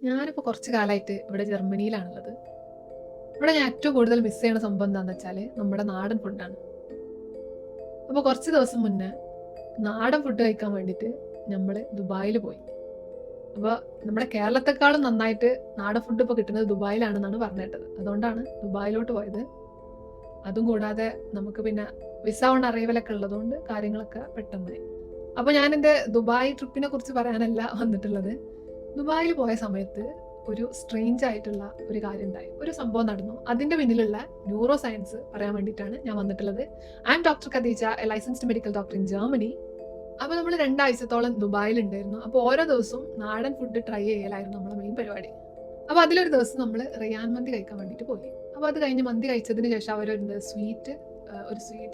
ഞാനിപ്പോൾ കുറച്ച് കാലമായിട്ട് ഇവിടെ ജർമ്മനിയിലാണുള്ളത്. ഇവിടെ ഞാൻ ഏറ്റവും കൂടുതൽ മിസ് ചെയ്യണ സംഭവം എന്താണെന്ന് വെച്ചാൽ നമ്മുടെ നാടൻ ഫുഡാണ്. അപ്പോൾ കുറച്ച് ദിവസം മുന്നേ നാടൻ ഫുഡ് കഴിക്കാൻ വേണ്ടിയിട്ട് നമ്മൾ ദുബായിൽ പോയി. അപ്പോൾ നമ്മുടെ കേരളത്തെക്കാളും നന്നായിട്ട് നാടൻ ഫുഡ് ഇപ്പോൾ കിട്ടുന്നത് ദുബായിലാണെന്നാണ് പറഞ്ഞു കേട്ടത്. അതുകൊണ്ടാണ് ദുബായിലോട്ട് പോയത്. അതും കൂടാതെ നമുക്ക് പിന്നെ വിസ ഓൺ അറൈവലൊക്കെ ഉള്ളതുകൊണ്ട് കാര്യങ്ങളൊക്കെ പെട്ടെന്നായി. അപ്പോൾ ഞാൻ എൻ്റെ ദുബായ് ട്രിപ്പിനെ കുറിച്ച് പറയാനല്ല വന്നിട്ടുള്ളത്. ദുബായിൽ പോയ സമയത്ത് ഒരു സ്ട്രേഞ്ച് ആയിട്ടുള്ള ഒരു കാര്യം ഉണ്ടായി, ഒരു സംഭവം നടന്നു. അതിൻ്റെ പിന്നിലുള്ള ന്യൂറോ സയൻസ് പറയാൻ വേണ്ടിയിട്ടാണ് ഞാൻ വന്നിട്ടുള്ളത്. I am doctor Khadija, a licensed medical doctor in Germany. അപ്പോൾ നമ്മൾ 2 ആഴ്ചത്തോളം ദുബായിലുണ്ടായിരുന്നു. അപ്പോൾ ഓരോ ദിവസവും നാടൻ ഫുഡ് ട്രൈ ചെയ്യലായിരുന്നു നമ്മുടെ മെയിൻ പരിപാടി. അപ്പോൾ അതിലൊരു ദിവസം നമ്മൾ റിയാൻ മന്തി കഴിക്കാൻ വേണ്ടിയിട്ട് പോയി. അപ്പോൾ അത് കഴിഞ്ഞ് മന്തി കഴിച്ചതിന് ശേഷം അവരൊരു ഒരു സ്വീറ്റ്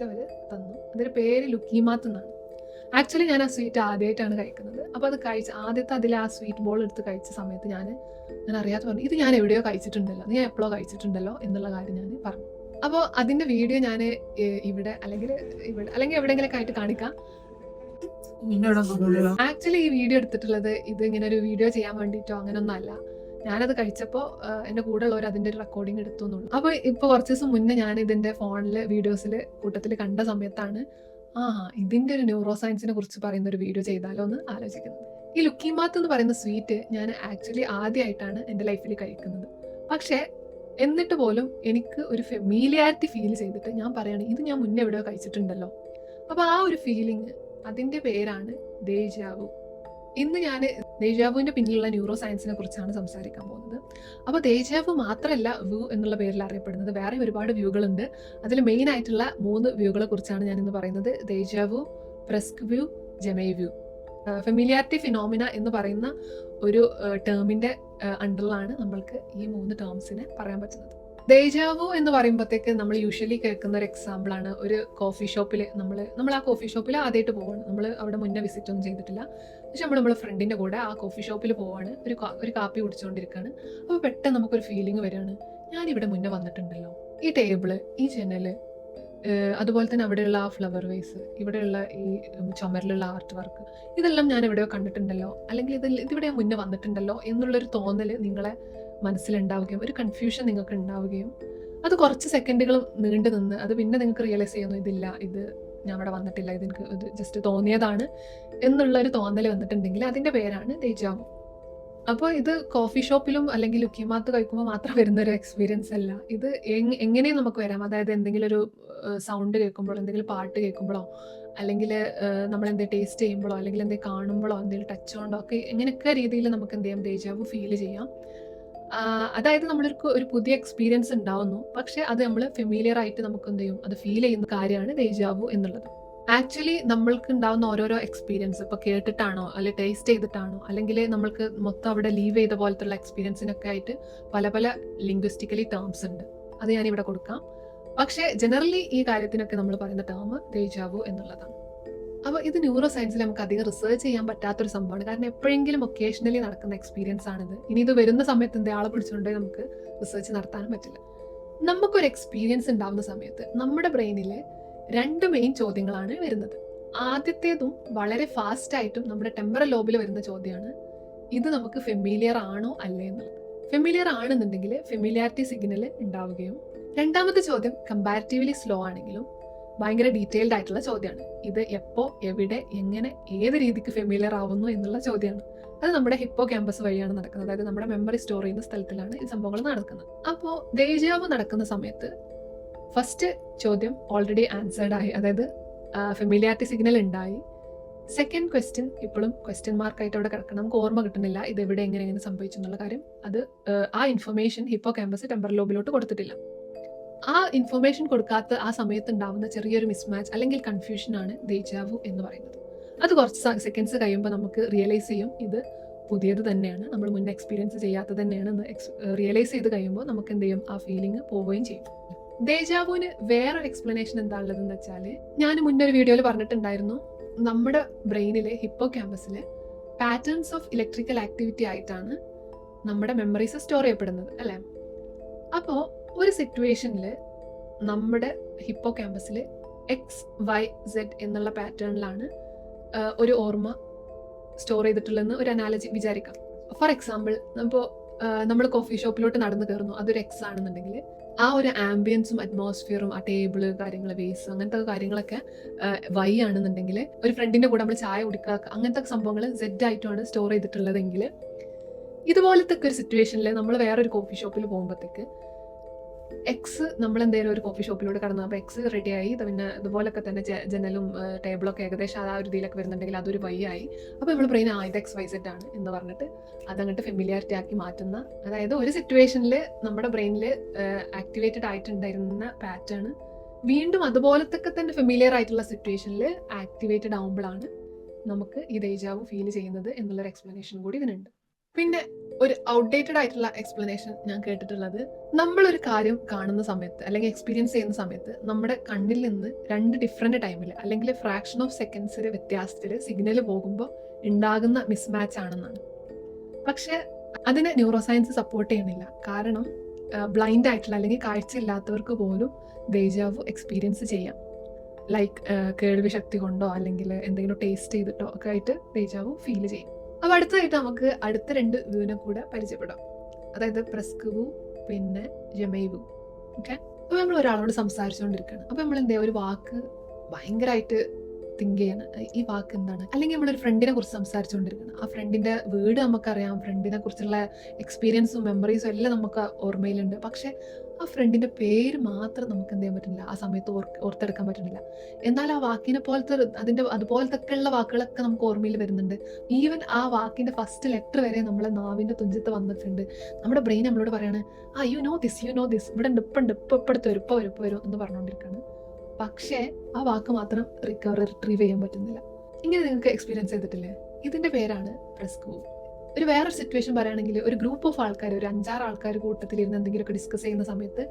അവർ തന്നു. അതിൻ്റെ പേര് ലുക്കീമാത്ത് എന്നാണ്. ആക്ച്വലി ഞാൻ ആ സ്വീറ്റ് ആദ്യമായിട്ടാണ് കഴിക്കുന്നത്. അപ്പോൾ അത് ആദ്യത്തെ അതിൽ ആ സ്വീറ്റ് ബോൾ എടുത്ത് കഴിച്ച സമയത്ത് ഞാൻ അറിയാതെ പറഞ്ഞു, ഇത് ഞാൻ എവിടെയോ കഴിച്ചിട്ടുണ്ടല്ലോ, ഞാൻ എപ്പോഴോ കഴിച്ചിട്ടുണ്ടല്ലോ എന്നുള്ള കാര്യം ഞാൻ പറഞ്ഞു. അപ്പോൾ അതിൻ്റെ വീഡിയോ ഞാൻ ഇവിടെ അല്ലെങ്കിൽ എവിടെയെങ്കിലൊക്കെ ആയിട്ട് കാണിക്കാം. ആക്ച്വലി ഈ വീഡിയോ എടുത്തിട്ടുള്ളത് ഇത് ഇങ്ങനെ ഒരു വീഡിയോ ചെയ്യാൻ വേണ്ടിയിട്ടോ അങ്ങനെയൊന്നും അല്ല. ഞാനത് കഴിച്ചപ്പോൾ എൻ്റെ കൂടെ ഉള്ളവർ അതിൻ്റെ ഒരു റെക്കോർഡിങ് എടുത്തു എന്നുള്ളൂ. അപ്പോൾ ഇപ്പോൾ കുറച്ച് ദിവസം മുന്നേ ഞാൻ ഇതിൻ്റെ ഫോണിൽ വീഡിയോസിൽ കൂട്ടത്തിൽ കണ്ട സമയത്താണ് ഇതിൻ്റെ ഒരു ന്യൂറോ സയൻസിനെ കുറിച്ച് പറയുന്ന ഒരു വീഡിയോ ചെയ്താലോ എന്ന് ആലോചിക്കുന്നത്. ഈ ലുക്കീമാത്ത് എന്ന് പറയുന്ന സ്വീറ്റ് ഞാൻ ആക്ച്വലി ആദ്യമായിട്ടാണ് എൻ്റെ ലൈഫിൽ കഴിക്കുന്നത്. പക്ഷേ എന്നിട്ട് പോലും എനിക്ക് ഒരു ഫെമിലിയാരിറ്റി ഫീൽ ചെയ്തിട്ട് ഞാൻ പറയുകയാണ്, ഇത് ഞാൻ മുന്നേ എവിടെയോ കഴിച്ചിട്ടുണ്ടല്ലോ. അപ്പോൾ ആ ഒരു ഫീലിംഗ്, അതിൻ്റെ പേരാണ് ദേജാവു. ഇന്ന് ഞാൻ ദേജാവുവിൻ്റെ പിന്നിലുള്ള ന്യൂറോ സയൻസിനെ കുറിച്ചാണ് സംസാരിക്കാൻ പോകുന്നത്. അപ്പോൾ ദേജാവു മാത്രമല്ല വ്യൂ എന്നുള്ള പേരിൽ അറിയപ്പെടുന്നത്. വേറെ ഒരുപാട് വ്യൂകളുണ്ട്. അതിൽ മെയിൻ ആയിട്ടുള്ള 3 വ്യൂകളെ കുറിച്ചാണ് ഞാനിന്ന് പറയുന്നത്. Deja vu, presque vu, jamais vu. Familiarity phenomena എന്ന് പറയുന്ന ഒരു ടേമിൻ്റെ അണ്ടറിലാണ് നമ്മൾക്ക് ഈ 3 ടേംസിനെ പറയാൻ പറ്റുന്നത്. ദേജാവു എന്ന് പറയുമ്പോഴത്തേക്ക് നമ്മൾ യൂഷ്വലി കേൾക്കുന്ന ഒരു എക്സാമ്പിളാണ് ഒരു കോഫി ഷോപ്പിൽ നമ്മൾ ആ കോഫി ഷോപ്പിൽ ആദ്യമായിട്ട് പോവാണ്. നമ്മൾ അവിടെ മുന്നേ വിസിറ്റ് ഒന്നും ചെയ്തിട്ടില്ല. പക്ഷെ നമ്മളെ ഫ്രണ്ടിൻ്റെ കൂടെ ആ കോഫി ഷോപ്പിൽ പോവാണ്, ഒരു കാപ്പി കുടിച്ചുകൊണ്ടിരിക്കുകയാണ്. അപ്പോൾ പെട്ടെന്ന് നമുക്കൊരു ഫീലിംഗ് വരികയാണ്, ഞാനിവിടെ മുന്നേ വന്നിട്ടുണ്ടല്ലോ, ഈ ടേബിള്, ഈ ജനൽ, അതുപോലെ തന്നെ അവിടെയുള്ള ആ ഫ്ലവർ വേസ്, ഇവിടെയുള്ള ഈ ചുമരിലുള്ള ആർട്ട് വർക്ക്, ഇതെല്ലാം ഞാൻ എവിടെയോ കണ്ടിട്ടുണ്ടല്ലോ, അല്ലെങ്കിൽ ഇതിവിടെ മുന്നേ വന്നിട്ടുണ്ടല്ലോ എന്നുള്ളൊരു തോന്നൽ നിങ്ങളെ മനസ്സിലുണ്ടാവുകയും ഒരു കൺഫ്യൂഷൻ നിങ്ങൾക്ക് ഉണ്ടാവുകയും അത് കുറച്ച് സെക്കൻഡുകൾ നീണ്ടു നിന്ന് അത് പിന്നെ നിങ്ങൾക്ക് റിയലൈസ് ചെയ്യുന്നു, ഇതില്ല, ഇത് ഞാൻ അവിടെ വന്നിട്ടില്ല, ഇതെനിക്ക് ഇത് ജസ്റ്റ് തോന്നിയതാണ് എന്നുള്ളൊരു തോന്നൽ വന്നിട്ടുണ്ടെങ്കിൽ അതിൻ്റെ പേരാണ് ദേജാവു. അപ്പോൾ ഇത് കോഫി ഷോപ്പിലും അല്ലെങ്കിൽ ലുക്കിമാത്ത് കഴിക്കുമ്പോൾ മാത്രം വരുന്നൊരു എക്സ്പീരിയൻസ് അല്ല. ഇത് എങ്ങനെയും നമുക്ക് വരാം. അതായത് എന്തെങ്കിലും ഒരു സൗണ്ട് കേൾക്കുമ്പോഴോ, എന്തെങ്കിലും പാട്ട് കേൾക്കുമ്പോഴോ, അല്ലെങ്കിൽ നമ്മൾ എന്തെങ്കിലും ടേസ്റ്റ് ചെയ്യുമ്പോഴോ, അല്ലെങ്കിൽ എന്തെങ്കിലും കാണുമ്പോഴോ, എന്തെങ്കിലും ടച്ച് കൊണ്ടോ ഒക്കെ എങ്ങനെയൊക്കെ രീതിയിൽ നമുക്ക് എന്ത് ചെയ്യാം, ദേജാവു ഫീൽ ചെയ്യാം. അതായത് ഒരു പുതിയ എക്സ്പീരിയൻസ് ഉണ്ടാവുന്നു, പക്ഷെ അത് നമ്മൾ ഫെമിലിയർ ആയിട്ട് നമുക്ക് എന്ത് ചെയ്യും, അത് ഫീൽ ചെയ്യുന്ന കാര്യമാണ് ദേജാവു എന്നുള്ളത്. ആക്ച്വലി നമ്മൾക്ക് ഉണ്ടാവുന്ന ഓരോരോ എക്സ്പീരിയൻസ് ഇപ്പോൾ കേട്ടിട്ടാണോ, അല്ലെങ്കിൽ ടേസ്റ്റ് ചെയ്തിട്ടാണോ, അല്ലെങ്കിൽ നമ്മൾക്ക് മൊത്തം അവിടെ ലീവ് ചെയ്ത പോലത്തുള്ള എക്സ്പീരിയൻസിനൊക്കെ ആയിട്ട് പല പല ലിംഗ്വിസ്റ്റിക്കലി ടേംസ് ഉണ്ട്. അത് ഞാനിവിടെ കൊടുക്കാം. പക്ഷേ ജനറലി ഈ കാര്യത്തിനൊക്കെ നമ്മൾ പറയുന്ന ടേം ദേജാവു എന്നുള്ളതാണ്. അപ്പോൾ ഇത് ന്യൂറോ സയൻസിൽ നമുക്ക് അധികം റിസർച്ച് ചെയ്യാൻ പറ്റാത്തൊരു സംഭവമാണ്. കാരണം എപ്പോഴെങ്കിലും ഒക്കേഷണലി നടക്കുന്ന എക്സ്പീരിയൻസ് ആണിത്. ഇനി ഇത് വരുന്ന സമയത്ത് ആളെ പിടിച്ചുകൊണ്ടേ നമുക്ക് റിസർച്ച് നടത്താനും പറ്റില്ല. നമുക്കൊരു എക്സ്പീരിയൻസ് ഉണ്ടാവുന്ന സമയത്ത് നമ്മുടെ ബ്രെയിനിൽ 2 മെയിൻ ചോദ്യങ്ങളാണ് വരുന്നത്. ആദ്യത്തേതും വളരെ ഫാസ്റ്റായിട്ടും നമ്മുടെ ടെമ്പറൽ ലോബിൽ വരുന്ന ചോദ്യമാണ്, ഇത് നമുക്ക് ഫെമിലിയർ ആണോ അല്ലേ എന്നുള്ളത്. ഫെമിലിയർ ആണെന്നുണ്ടെങ്കിൽ ഫെമിലിയാരിറ്റി സിഗ്നൽ ഉണ്ടാവുകയും, രണ്ടാമത്തെ ചോദ്യം കമ്പാരിറ്റീവ്ലി സ്ലോ ആണെങ്കിലും ഭയങ്കര ഡീറ്റെയിൽഡ് ആയിട്ടുള്ള ചോദ്യമാണ്. ഇത് എപ്പോൾ, എവിടെ, എങ്ങനെ, ഏത് രീതിക്ക് ഫെമിലിയർ ആവുന്നു എന്നുള്ള ചോദ്യമാണ്. അത് നമ്മുടെ ഹിപ്പോ ക്യാമ്പസ് വഴിയാണ് നടക്കുന്നത്. അതായത് നമ്മുടെ മെമ്മറി സ്റ്റോർ ചെയ്യുന്ന സ്ഥലത്തിലാണ് ഈ സംഭവങ്ങൾ നടക്കുന്നത്. അപ്പോൾ ദേജാവു നടക്കുന്ന സമയത്ത് ഫസ്റ്റ് ചോദ്യം ഓൾറെഡി ആൻസേർഡ് ആയി, അതായത് ഫെമിലിയാരിറ്റി സിഗ്നൽ ഉണ്ടായി. സെക്കൻഡ് ക്വസ്റ്റ്യൻ ഇപ്പോഴും ക്വസ്റ്റ്യൻ മാർക്കായിട്ട് അവിടെ കിടക്കണം, നമുക്ക് ഓർമ്മ കിട്ടുന്നില്ല ഇത് എവിടെ എങ്ങനെ സംഭവിച്ചു എന്നുള്ള കാര്യം. അത് ആ ഇൻഫർമേഷൻ ഹിപ്പോ ക്യാമ്പസ് ടെമ്പറൽ ലോബിലോട്ട് കൊടുത്തിട്ടില്ല. ആ ഇൻഫർമേഷൻ കൊടുക്കാത്ത ആ സമയത്ത് ഉണ്ടാവുന്ന ചെറിയൊരു മിസ്മാച്ച് അല്ലെങ്കിൽ കൺഫ്യൂഷനാണ് ദേജാവു എന്ന് പറയുന്നത്. അത് കുറച്ച് സെക്കൻഡ്സ് കഴിയുമ്പോൾ നമുക്ക് റിയലൈസ് ചെയ്യും, ഇത് പുതിയത് തന്നെയാണ്, നമ്മൾ മുന്നേ എക്സ്പീരിയൻസ് ചെയ്യാത്തത് തന്നെയാണ് എന്ന് റിയലൈസ് ചെയ്ത് കഴിയുമ്പോൾ നമുക്ക് എന്ത് ചെയ്യും, ആ ഫീലിംഗ് പോവുകയും ചെയ്യും. ദേജാവുവിന് വേറൊരു എക്സ്പ്ലനേഷൻ എന്താ ഉള്ളതെന്ന് വെച്ചാൽ, ഞാൻ മുന്നേ ഒരു വീഡിയോയിൽ പറഞ്ഞിട്ടുണ്ടായിരുന്നു, നമ്മുടെ ബ്രെയിനിലെ ഹിപ്പോ ക്യാമ്പസിലെ പാറ്റേൺസ് ഓഫ് ഇലക്ട്രിക്കൽ ആക്ടിവിറ്റി ആയിട്ടാണ് നമ്മുടെ മെമ്മറീസ് സ്റ്റോർ ചെയ്യപ്പെടുന്നത് അല്ലേ. അപ്പോൾ ഒരു സിറ്റുവേഷനിൽ നമ്മുടെ ഹിപ്പോ ക്യാമ്പസിൽ XYZ എന്നുള്ള പാറ്റേണിലാണ് ഒരു ഓർമ്മ സ്റ്റോർ ചെയ്തിട്ടുള്ളതെന്ന് ഒരു അനാലജി വിചാരിക്കാം. ഫോർ എക്സാമ്പിൾ, ഇപ്പോൾ നമ്മൾ കോഫി ഷോപ്പിലോട്ട് നടന്നു കയറുന്നു, അതൊരു എക്സ് ആണെന്നുണ്ടെങ്കിൽ ആ ഒരു ആംബിയൻസും അറ്റ്മോസ്ഫിയറും ആ ടേബിള് കാര്യങ്ങൾ, വേസ്, അങ്ങനത്തെ കാര്യങ്ങളൊക്കെ വൈ ആണെന്നുണ്ടെങ്കിൽ, ഒരു ഫ്രണ്ടിന്റെ കൂടെ നമ്മൾ ചായ കുടിക്കുക, അങ്ങനത്തെ സംഭവങ്ങൾ സെഡ് ആയിട്ടുമാണ് സ്റ്റോർ ചെയ്തിട്ടുള്ളതെങ്കിൽ, ഇതുപോലത്തെ ഒരു സിറ്റുവേഷനിൽ നമ്മൾ വേറൊരു കോഫി ഷോപ്പിൽ പോകുമ്പോഴത്തേക്ക് എക്സ് നമ്മൾ എന്തെങ്കിലും ഒരു കോഫി ഷോപ്പിലൂടെ കടന്നു, അപ്പോൾ എക്സ് റെഡിയായി, പിന്നെ ഇതുപോലൊക്കെ തന്നെ ജനലും ടേബിളൊക്കെ ഏകദേശം ആ ഒരു ഇതിലൊക്കെ വരുന്നുണ്ടെങ്കിൽ അതൊരു വൈ ആയി. അപ്പോൾ നമ്മൾ ബ്രെയിൻ ഇത് XYZ ആണ് എന്ന് പറഞ്ഞിട്ട് അതങ്ങോട്ട് ഫെമിലിയാരിറ്റി ആക്കി മാറ്റുന്ന, അതായത് ഒരു സിറ്റുവേഷനിൽ നമ്മുടെ ബ്രെയിനിൽ ആക്ടിവേറ്റഡ് ആയിട്ടുണ്ടായിരുന്ന പാറ്റേൺ വീണ്ടും അതുപോലത്തെ തന്നെ ഫെമിലിയർ ആയിട്ടുള്ള സിറ്റുവേഷനിൽ ആക്ടിവേറ്റഡ് ആകുമ്പോഴാണ് നമുക്ക് ഈ ഡേജാവു ഫീൽ ചെയ്യുന്നത് എന്നുള്ളൊരു എക്സ്പ്ലനേഷൻ കൂടി ഇതിനുണ്ട്. പിന്നെ ഒരു ഔട്ട്ഡേറ്റഡ് ആയിട്ടുള്ള എക്സ്പ്ലനേഷൻ ഞാൻ കേട്ടിട്ടുള്ളത്, നമ്മളൊരു കാര്യം കാണുന്ന സമയത്ത് അല്ലെങ്കിൽ എക്സ്പീരിയൻസ് ചെയ്യുന്ന സമയത്ത് നമ്മുടെ കണ്ണിൽ നിന്ന് 2 ഡിഫറെന്റ് ടൈമിൽ അല്ലെങ്കിൽ ഫ്രാക്ഷൻ ഓഫ് സെക്കൻഡ്സിൽ വ്യത്യാസത്തിൽ സിഗ്നൽ പോകുമ്പോൾ ഉണ്ടാകുന്ന മിസ്മാച്ച് ആണെന്നാണ്. പക്ഷെ അതിനെ ന്യൂറോ സയൻസ് സപ്പോർട്ട് ചെയ്യണില്ല. കാരണം ബ്ലൈൻഡ് ആയിട്ടുള്ള അല്ലെങ്കിൽ കാഴ്ചയില്ലാത്തവർക്ക് പോലും ഡേജാവു എക്സ്പീരിയൻസ് ചെയ്യാം. ലൈക്ക് കേൾവി ശക്തി കൊണ്ടോ അല്ലെങ്കിൽ എന്തെങ്കിലും ടേസ്റ്റ് ചെയ്തിട്ടോ ഒക്കെ ആയിട്ട് ഡേജാവു ഫീൽ ചെയ്യും. അപ്പോൾ അടുത്തതായിട്ട് നമുക്ക് അടുത്ത 2 വ്യൂവിനെ കൂടെ പരിചയപ്പെടാം. അതായത് പ്രസ്കവു പിന്നെ ജമൈവു. ഓക്കെ, അപ്പോൾ നമ്മൾ ഒരാളോട് സംസാരിച്ചുകൊണ്ടിരിക്കുകയാണ്. അപ്പോൾ നമ്മൾ എന്താ ഒരു വാക്ക് ഭയങ്കരമായിട്ട് തിങ്ക് ചെയ്യണം, ഈ വാക്ക് എന്താണ്. അല്ലെങ്കിൽ നമ്മളൊരു ഫ്രണ്ടിനെ കുറിച്ച് സംസാരിച്ചുകൊണ്ടിരിക്കണം, ആ ഫ്രണ്ടിൻ്റെ വീട് നമുക്കറിയാം, ഫ്രണ്ടിനെ കുറിച്ചുള്ള എക്സ്പീരിയൻസും മെമ്മറീസും എല്ലാം നമുക്ക് ഓർമ്മയിലുണ്ട്. പക്ഷെ ആ ഫ്രണ്ടിൻ്റെ പേര് മാത്രം നമുക്ക് എന്ത് ചെയ്യാൻ പറ്റുന്നില്ല, ആ സമയത്ത് ഓർത്തെടുക്കാൻ പറ്റുന്നില്ല. എന്നാൽ ആ വാക്കിനെ പോലത്തെ അതുപോലത്തെ ഉള്ള വാക്കുകളൊക്കെ നമുക്ക് ഓർമ്മയിൽ വരുന്നുണ്ട്. ഈവൻ ആ വാക്കിൻ്റെ ഫസ്റ്റ് ലെറ്റർ വരെ നമ്മളെ നാവിൻ്റെ തുഞ്ചത്ത് വന്നിട്ടുണ്ട്. നമ്മുടെ ബ്രെയിൻ നമ്മളോട് പറയാണ്, യു നോ ദിസ് ഇവിടെ ഉണ്ട്, ഇപ്പം എടുത്ത് വരും എന്ന് പറഞ്ഞുകൊണ്ടിരിക്കുകയാണ്. പക്ഷേ ആ വാക്ക് മാത്രം റിട്രീവ് ചെയ്യാൻ പറ്റുന്നില്ല. ഇങ്ങനെ നിങ്ങൾക്ക് എക്സ്പീരിയൻസ് ചെയ്തിട്ടില്ലേ? ഇതിന്റെ പേരാണ് പ്രസ്കവു. ഒരു വേറൊരു സിറ്റുവേഷൻ പറയുകയാണെങ്കിൽ, ഒരു ഗ്രൂപ്പ് ഓഫ് ആൾക്കാർ, ഒരു 5-6 ആൾക്കാർ കൂട്ടത്തിലിരുന്ന് എന്തെങ്കിലുമൊക്കെ ഡിസ്കസ് ചെയ്യുന്ന സമയത്ത്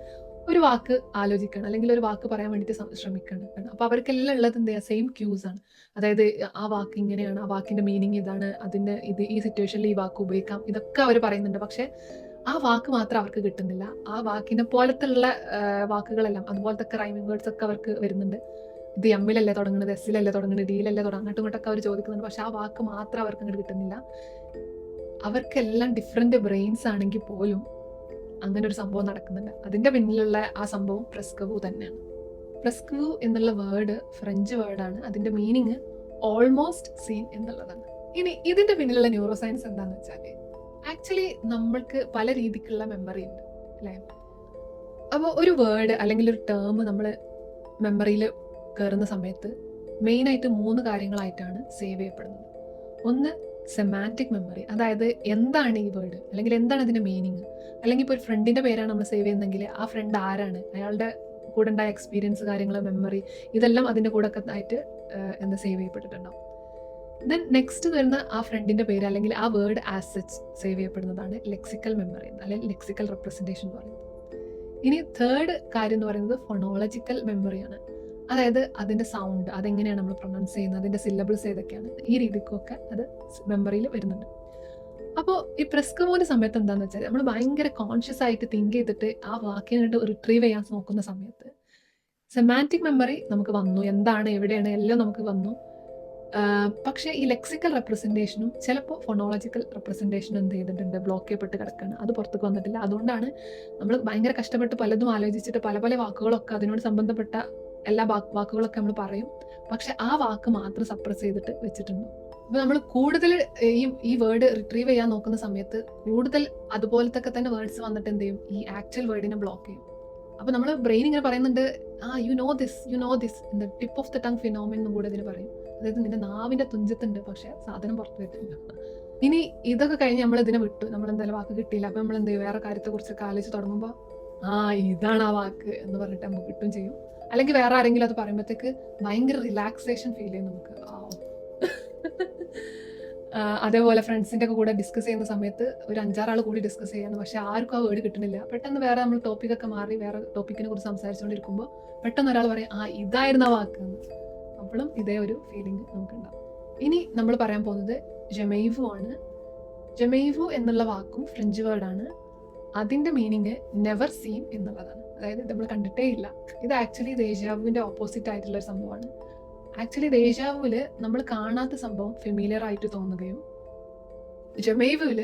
ഒരു വാക്ക് ആലോചിക്കണം, അല്ലെങ്കിൽ ഒരു വാക്ക് പറയാൻ വേണ്ടിയിട്ട് ശ്രമിക്കണം. അപ്പോൾ അവർക്കെല്ലാം ഉള്ളത് എന്താ, സെയിം ക്യൂസ് ആണ്. അതായത് ആ വാക്ക് ഇങ്ങനെയാണ്, ആ വാക്കിന്റെ മീനിങ് ഇതാണ്, ഈ സിറ്റുവേഷനിൽ ഈ വാക്ക് ഉപയോഗിക്കാം, ഇതൊക്കെ അവർ പറയുന്നുണ്ട്. പക്ഷെ ആ വാക്ക് മാത്രം അവർക്ക് കിട്ടുന്നില്ല. ആ വാക്കിനെ പോലത്തുള്ള വാക്കുകളെല്ലാം, അതുപോലത്തെ റൈമിംഗ് വേർഡ്സ് ഒക്കെ അവർക്ക് വരുന്നുണ്ട്. ഇത് എമ്മിലല്ലേ തുടങ്ങുന്നത്, എസ്സിലല്ലേ തുടങ്ങുന്നത്, ഡിയിലല്ലേ തുടങ്ങുന്നത്, അങ്ങോട്ടും ഇങ്ങോട്ടൊക്കെ അവർ ചോദിക്കുന്നുണ്ട്. പക്ഷെ ആ വാക്ക് മാത്രം അവർക്ക് അങ്ങോട്ട് കിട്ടുന്നില്ല. അവർക്കെല്ലാം ഡിഫറെന്റ് ബ്രെയിൻസ് ആണെങ്കിൽ പോലും അങ്ങനെ ഒരു സംഭവം നടക്കുന്നുണ്ട്. അതിന്റെ പിന്നിലുള്ള ആ സംഭവം പ്രസ്കവു തന്നെയാണ്. പ്രസ്കവു എന്നുള്ള വേർഡ് ഫ്രഞ്ച് വേർഡാണ്. അതിന്റെ മീനിങ് ഓൾമോസ്റ്റ് സീൻ എന്നുള്ളതാണ്. ഇനി ഇതിന്റെ പിന്നിലുള്ള ന്യൂറോ സയൻസ് എന്താണെന്ന് വെച്ചാൽ, ആക്ച്വലി നമ്മൾക്ക് പല രീതിക്കുള്ള മെമ്മറി ഉണ്ട് അല്ലേ. അപ്പോൾ ഒരു വേർഡ് അല്ലെങ്കിൽ ഒരു ടേം നമ്മൾ മെമ്മറിയിൽ കയറുന്ന സമയത്ത് മെയിനായിട്ട് 3 കാര്യങ്ങളായിട്ടാണ് സേവ് ചെയ്യപ്പെടുന്നത്. ഒന്ന് സെമാൻറ്റിക് മെമ്മറി, അതായത് എന്താണ് ഈ വേർഡ്, അല്ലെങ്കിൽ എന്താണ് അതിൻ്റെ മീനിങ്. അല്ലെങ്കിൽ ഇപ്പോൾ ഒരു ഫ്രണ്ടിൻ്റെ പേരാണ് നമ്മൾ സേവ് ചെയ്യുന്നതെങ്കിൽ ആ ഫ്രണ്ട് ആരാണ്, അയാളുടെ കൂടെ ഉണ്ടായ എക്സ്പീരിയൻസ്, കാര്യങ്ങൾ, മെമ്മറി, ഇതെല്ലാം അതിൻ്റെ കൂടെ ഒക്കെ ആയിട്ട് സേവ് ചെയ്യപ്പെട്ടിട്ടുണ്ടാവും. ദെൻ നെക്സ്റ്റ് വരുന്ന ആ ഫ്രണ്ടിൻ്റെ പേര് അല്ലെങ്കിൽ ആ വേർഡ് ആസ് സച്ച് സേവ് ചെയ്യപ്പെടുന്നതാണ് ലെക്സിക്കൽ മെമ്മറി അല്ലെങ്കിൽ ലെക്സിക്കൽ റെപ്രസെൻറ്റേഷൻ എന്ന് പറയുന്നത്. ഇനി തേർഡ് കാര്യം എന്ന് പറയുന്നത് ഫൊണോളജിക്കൽ മെമ്മറിയാണ്. അതായത് അതിൻ്റെ സൗണ്ട്, അതെങ്ങനെയാണ് നമ്മൾ പ്രൊനൗൺസ് ചെയ്യുന്നത്, അതിൻ്റെ സില്ലബിൾസ് ഏതൊക്കെയാണ്, ഈ രീതിക്കൊക്കെ അത് മെമ്മറിയിൽ വരുന്നുണ്ട്. അപ്പോൾ ഈ പ്രസ്കവുവിൻ്റെ സമയത്ത് എന്താണെന്ന് വെച്ചാൽ, നമ്മൾ ഭയങ്കര കോൺഷ്യസ് ആയിട്ട് തിങ്ക് ചെയ്തിട്ട് ആ വാക്കിനായിട്ട് റിട്രീവ് ചെയ്യാൻ നോക്കുന്ന സമയത്ത് സെമാൻറ്റിക് മെമ്മറി നമുക്ക് വന്നു, എന്താണ് എവിടെയാണ് എല്ലാം നമുക്ക് വന്നു. പക്ഷേ ഈ ലെക്സിക്കൽ റെപ്രസെൻറ്റേഷനും ചിലപ്പോൾ ഫൊണോളജിക്കൽ റെപ്രസെൻറ്റേഷനും എന്ത് ചെയ്തിട്ടുണ്ട്, ബ്ലോക്ക് ചെയ്യപ്പെട്ട് കിടക്കുകയാണ്, അത് പുറത്തേക്ക് വന്നിട്ടില്ല. അതുകൊണ്ടാണ് നമ്മൾ ഭയങ്കര കഷ്ടപ്പെട്ട് പലതും ആലോചിച്ചിട്ട് പല പല വാക്കുകളൊക്കെ അതിനോട് സംബന്ധപ്പെട്ട എല്ലാ വാക്കുകളൊക്കെ നമ്മൾ പറയും, പക്ഷെ ആ വാക്ക് മാത്രം സപ്രസ് ചെയ്തിട്ട് വെച്ചിട്ടുണ്ട്. അപ്പോൾ നമ്മൾ കൂടുതൽ ഈ വേർഡ് റിട്രീവ് ചെയ്യാൻ നോക്കുന്ന സമയത്ത് കൂടുതൽ അതുപോലത്തെ തന്നെ വേർഡ്സ് വന്നിട്ട് എന്ത് ചെയ്യും, ഈ ആക്ച്വൽ വേർഡിനെ ബ്ലോക്ക് ചെയ്യും. അപ്പോൾ നമ്മൾ ബ്രെയിൻ ഇങ്ങനെ പറയുന്നുണ്ട്, you know this the tip of the tongue ഫിനോമിൻ എന്നും കൂടെ ഇതിന് പറയും. അതായത് നിന്റെ നാവിന്റെ തുഞ്ചത്തുണ്ട്, പക്ഷെ സാധനം പുറത്തു വരുന്നില്ല. ഇനി ഇതൊക്കെ കഴിഞ്ഞ് നമ്മൾ ഇതിനെ വിട്ടു, നമ്മൾ എന്തായാലും വാക്ക് കിട്ടിയില്ല. അപ്പോൾ നമ്മൾ എന്ത് ചെയ്യും, വേറെ കാര്യത്തെ കുറിച്ചൊക്കെ ആലോചിച്ച് തുടങ്ങുമ്പോൾ ഇതാണ് ആ വാക്ക് എന്ന് പറഞ്ഞിട്ട് നമുക്ക് കിട്ടും ചെയ്യും. അല്ലെങ്കിൽ വേറെ ആരെങ്കിലും അത് പറയുമ്പോഴത്തേക്ക് ഭയങ്കര റിലാക്സേഷൻ ഫീൽ ചെയ്യും നമുക്ക്. അതേപോലെ ഫ്രണ്ട്സിൻ്റെ ഒക്കെ കൂടെ ഡിസ്കസ് ചെയ്യുന്ന സമയത്ത് ഒരു 5-6 ആൾ കൂടി ഡിസ്കസ് ചെയ്യാണ്, പക്ഷെ ആർക്കും ആ വേർഡ് കിട്ടുന്നില്ല. പെട്ടെന്ന് വേറെ നമ്മൾ ടോപ്പിക്കൊക്കെ മാറി വേറെ ടോപ്പിക്കിനെ കുറിച്ച് സംസാരിച്ചുകൊണ്ടിരിക്കുമ്പോൾ പെട്ടെന്ന് ഒരാൾ പറയും, ഇതായിരുന്നു ആ വാക്ക് എന്ന്. അപ്പോഴും ഇതേ ഒരു ഫീലിംഗ് നമുക്കുണ്ടാവും. ഇനി നമ്മൾ പറയാൻ പോകുന്നത് ജമൈവു ആണ്. ജമൈവു എന്നുള്ള വാക്കും ഫ്രഞ്ച് വേർഡാണ്. അതിൻ്റെ മീനിങ് നെവർ സീൻ എന്നുള്ളതാണ്. അതായത് നമ്മൾ കണ്ടിട്ടേ ഇല്ല. ഇത് ആക്ച്വലി ദേജാവുവിൻ്റെ ഓപ്പോസിറ്റ് ആയിട്ടുള്ള ഒരു സംഭവമാണ്. ആക്ച്വലി ദേജാവുവിൽ നമ്മൾ കാണാത്ത സംഭവം ഫെമിലിയർ ആയിട്ട് തോന്നുകയും ജമൈവുവിൽ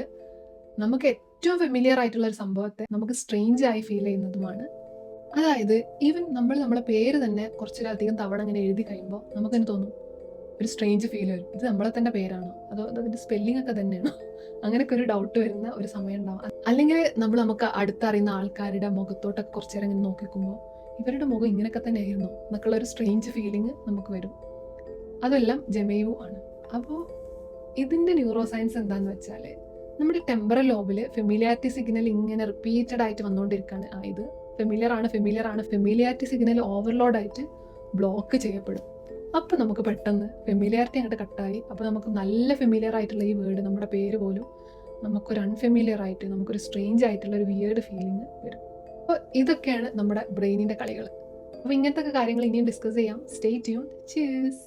നമുക്ക് ഏറ്റവും ഫെമിലിയർ ആയിട്ടുള്ള ഒരു സംഭവത്തെ നമുക്ക് സ്ട്രേഞ്ച് ആയി ഫീൽ ചെയ്യുന്നതുമാണ്. അതായത് ഈവൻ നമ്മളെ പേര് തന്നെ കുറച്ചിലധികം തവണ ഇങ്ങനെ എഴുതി കഴിയുമ്പോൾ നമുക്ക് തന്നെ തോന്നും ഒരു സ്ട്രേഞ്ച് ഫീൽ വരും. ഇത് നമ്മളെ തന്നെ പേരാണോ, അതോ അതിന്റെ സ്പെല്ലിംഗ് ഒക്കെ തന്നെയാണോ, അങ്ങനെയൊക്കെ ഒരു ഡൗട്ട് വരുന്ന ഒരു സമയം ഉണ്ടാവും. അല്ലെങ്കിൽ നമുക്ക് അടുത്തറിയുന്ന ആൾക്കാരുടെ മുഖത്തോട്ടൊക്കെ കുറച്ചു നേരം ഇങ്ങനെ നോക്കിക്കുമ്പോൾ ഇവരുടെ മുഖം ഇങ്ങനെയൊക്കെ തന്നെ ആയിരുന്നു എന്നൊക്കെയുള്ള ഒരു സ്ട്രേഞ്ച് ഫീലിംഗ് നമുക്ക് വരും. അതെല്ലാം ജമേയു ആണ്. അപ്പോൾ ഇതിന്റെ ന്യൂറോ സയൻസ് എന്താന്ന് വെച്ചാൽ നമ്മുടെ ടെമ്പറൽ ലോബിൽ ഫെമിലിയാരിറ്റി സിഗ്നൽ ഇങ്ങനെ റിപ്പീറ്റഡ് ആയിട്ട് വന്നുകൊണ്ടിരിക്കുകയാണ്. ഇത് ഫെമിലിയാരിറ്റി സിഗ്നൽ ഓവർലോഡായിട്ട് ബ്ലോക്ക് ചെയ്യപ്പെടും. അപ്പോൾ നമുക്ക് പെട്ടെന്ന് ഫെമിലിയാരിറ്റി അങ്ങോട്ട് കട്ടായി. അപ്പോൾ നമുക്ക് നല്ല ഫെമിലിയർ ആയിട്ടുള്ള ഈ വേർഡ്, നമ്മുടെ പേര് പോലും നമുക്കൊരു അൺഫെമിലിയർ ആയിട്ട്, നമുക്കൊരു സ്ട്രേഞ്ച് ആയിട്ടുള്ള ഒരു വിയേർഡ് ഫീലിംഗ് വരും. അപ്പോൾ ഇതൊക്കെയാണ് നമ്മുടെ ബ്രെയിനിൻ്റെ കളികൾ. അപ്പോൾ ഇങ്ങനത്തെ കാര്യങ്ങൾ ഇനിയും ഡിസ്കസ് ചെയ്യാം. Stay tuned. ചീസ്.